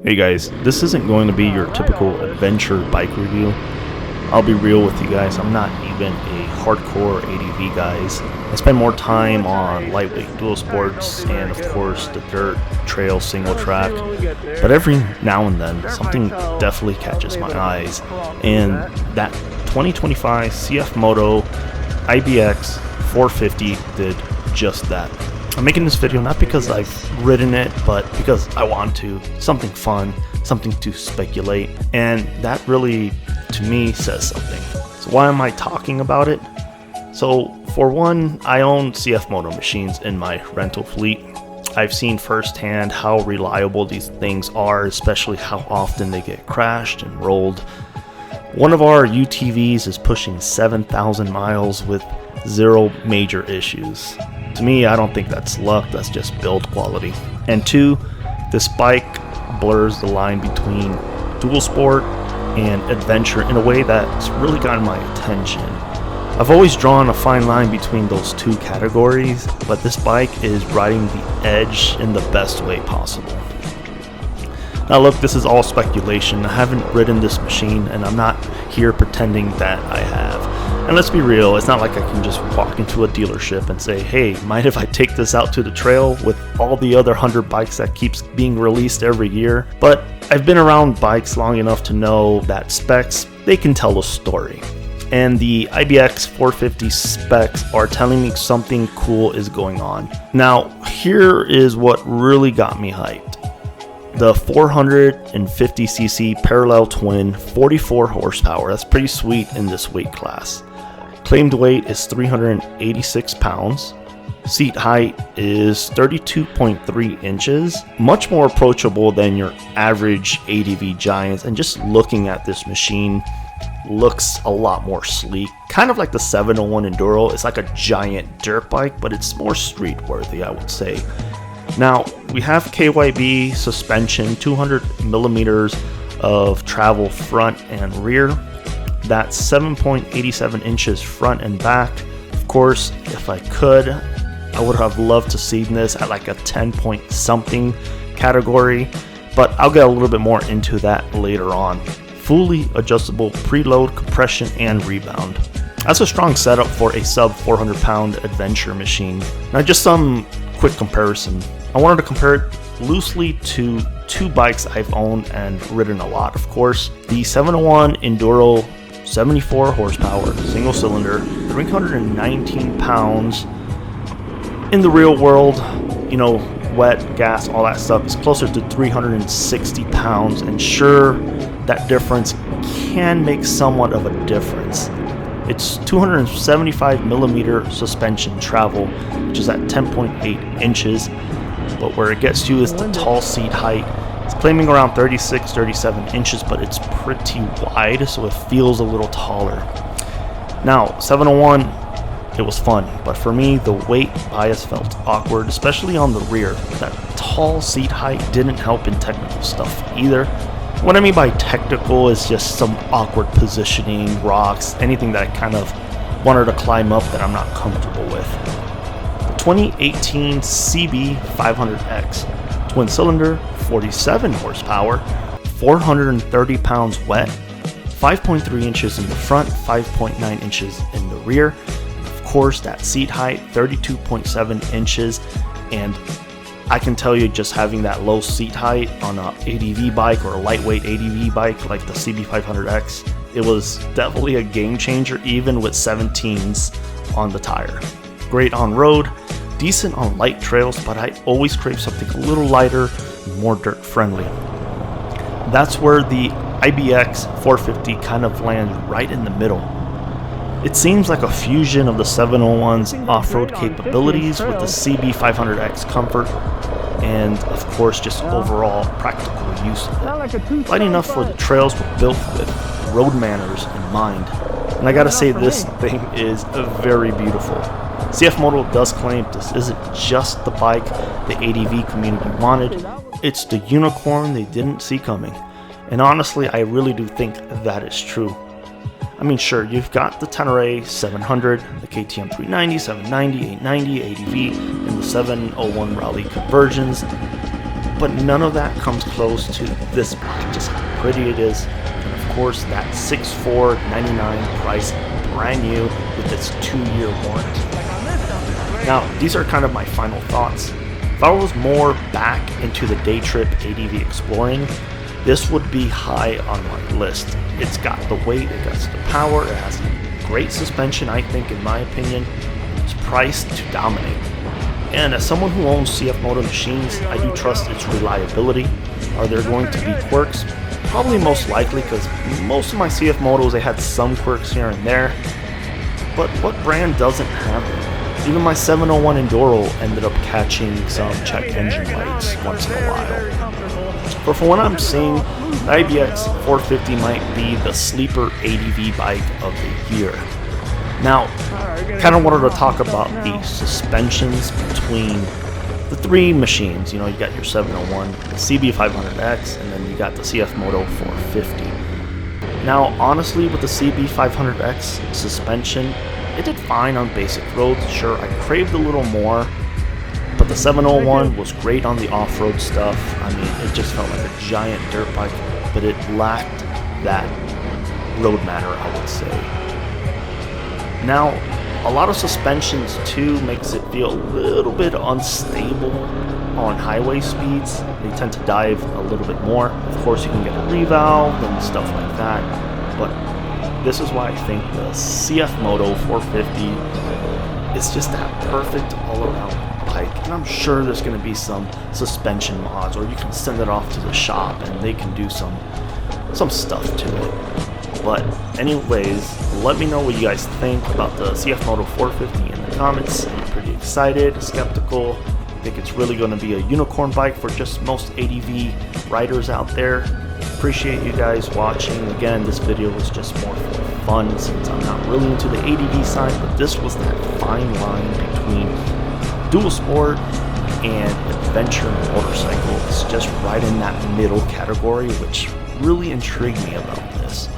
Hey guys, this isn't going to be your typical adventure bike review. I'll be real with you guys, I'm not even a hardcore ADV guys. I spend more time on lightweight dual sports and of course the dirt trail single track. But every now and then something definitely catches my eyes, and that 2025 CFMOTO Ibex 450 did just that. I'm making this video not because I've ridden it, but because I want to. Something fun, something to speculate, and that really, to me, says something. So why am I talking about it? So for one, I own CFMOTO machines in my rental fleet. I've seen firsthand how reliable these things are, especially how often they get crashed and rolled. One of our UTVs is pushing 7,000 miles with zero major issues. To me, I don't think that's luck, that's just build quality. And two, this bike blurs the line between dual sport and adventure in a way that's really gotten my attention. I've always drawn a fine line between those two categories, but this bike is riding the edge in the best way possible. Now look, this is all speculation. I haven't ridden this machine and I'm not here pretending that I have. And let's be real, it's not like I can just walk into a dealership and say, hey, mind if I take this out to the trail with all the other 100 bikes that keeps being released every year? But I've been around bikes long enough to know that specs, they can tell a story. And the Ibex 450 specs are telling me something cool is going on. Now, here is what really got me hyped. The 450cc parallel twin, 44 horsepower, that's pretty sweet in this weight class. Claimed weight is 386 pounds. Seat height is 32.3 inches. Much more approachable than your average ADV giants, and just looking at this machine looks a lot more sleek. Kind of like the 701 Enduro. It's like a giant dirt bike, but it's more street worthy, I would say. Now, we have KYB suspension, 200 millimeters of travel front and rear. That's 7.87 inches front and back. Of course, if I could, I would have loved to see this at like a 10 point something category, but I'll get a little bit more into that later on. Fully adjustable preload, compression, and rebound. That's a strong setup for a sub 400 pound adventure machine. Now just some quick comparison. I wanted to compare it loosely to two bikes I've owned and ridden a lot. Of course, the 701 Enduro, 74 horsepower, single cylinder, 319 pounds. In the real world, you know, wet, gas, all that stuff is closer to 360 pounds, and sure, that difference can make somewhat of a difference. It's 275 millimeter suspension travel, which is at 10.8 inches. But where it gets you is the tall seat height. It's claiming around 36-37 inches, but it's pretty wide, so it feels a little taller. Now, 701, it was fun, but for me, the weight bias felt awkward, especially on the rear. That tall seat height didn't help in technical stuff either. What I mean by technical is just some awkward positioning, rocks, anything that I kind of wanted to climb up that I'm not comfortable with. 2018 CB500X, twin cylinder, 47 horsepower, 430 pounds wet, 5.3 inches in the front, 5.9 inches in the rear, and of course that seat height, 32.7 inches, and I can tell you just having that low seat height on an ADV bike or a lightweight ADV bike like the CB500X, it was definitely a game changer even with 17s on the tire. Great on road, decent on light trails, but I always crave something a little lighter and more dirt friendly. That's where the Ibex 450 kind of lands right in the middle. It seems like a fusion of the 701's off-road capabilities with the CB500X comfort and of course just overall practical use of it. Light enough for the trails, but built with road manners in mind. And I gotta say, this thing is very beautiful. CFMOTO does claim this isn't just the bike the ADV community wanted, it's the unicorn they didn't see coming. And honestly, I really do think that is true. I mean, sure, you've got the Tenere 700, the KTM 390, 790, 890, ADV, and the 701 Rally conversions. but none of that comes close to this bike, just how pretty it is, and of course that $64.99 price, brand new with its 2-year warranty. Now, these are kind of my final thoughts. If I was more back into the day trip ADV exploring, this would be high on my list. It's got the weight, it got the power, it has great suspension, I think, in my opinion. It's priced to dominate. And as someone who owns CFMOTO machines, I do trust its reliability. Are there going to be quirks? Probably most likely, because most of my CFMOTOs, they had some quirks here and there. But what brand doesn't have them? Even my 701 Enduro ended up catching some check engine lights once in a while. But for what I'm seeing, the Ibex 450 might be the sleeper ADV bike of the year. Now, kind of wanted to talk about the suspensions between the three machines. You know, you got your 701, the CB500X, and then you got the CFMOTO 450. Now, honestly, with the CB500X suspension, it did fine on basic roads. Sure, I craved a little more, but the 701 was great on the off-road stuff. I mean, it just felt like a giant dirt bike, but it lacked that road matter, I would say. Now, a lot of suspensions too makes it feel a little bit unstable on highway speeds. They tend to dive a little bit more. Of course, you can get a revalve and stuff like that, but this is why I think the CFMOTO 450 is just that perfect all-around bike. And I'm sure there's going to be some suspension mods, or you can send it off to the shop and they can do some stuff to it. But anyways, let me know what you guys think about the CFMOTO 450 in the comments. I'm pretty excited, skeptical. I think it's really going to be a unicorn bike for just most ADV riders out there. Appreciate you guys watching. Again, this video was just more for fun since I'm not really into the ADV side, but this was that fine line between dual sport and adventure motorcycle. It's just right in that middle category, which really intrigued me about this.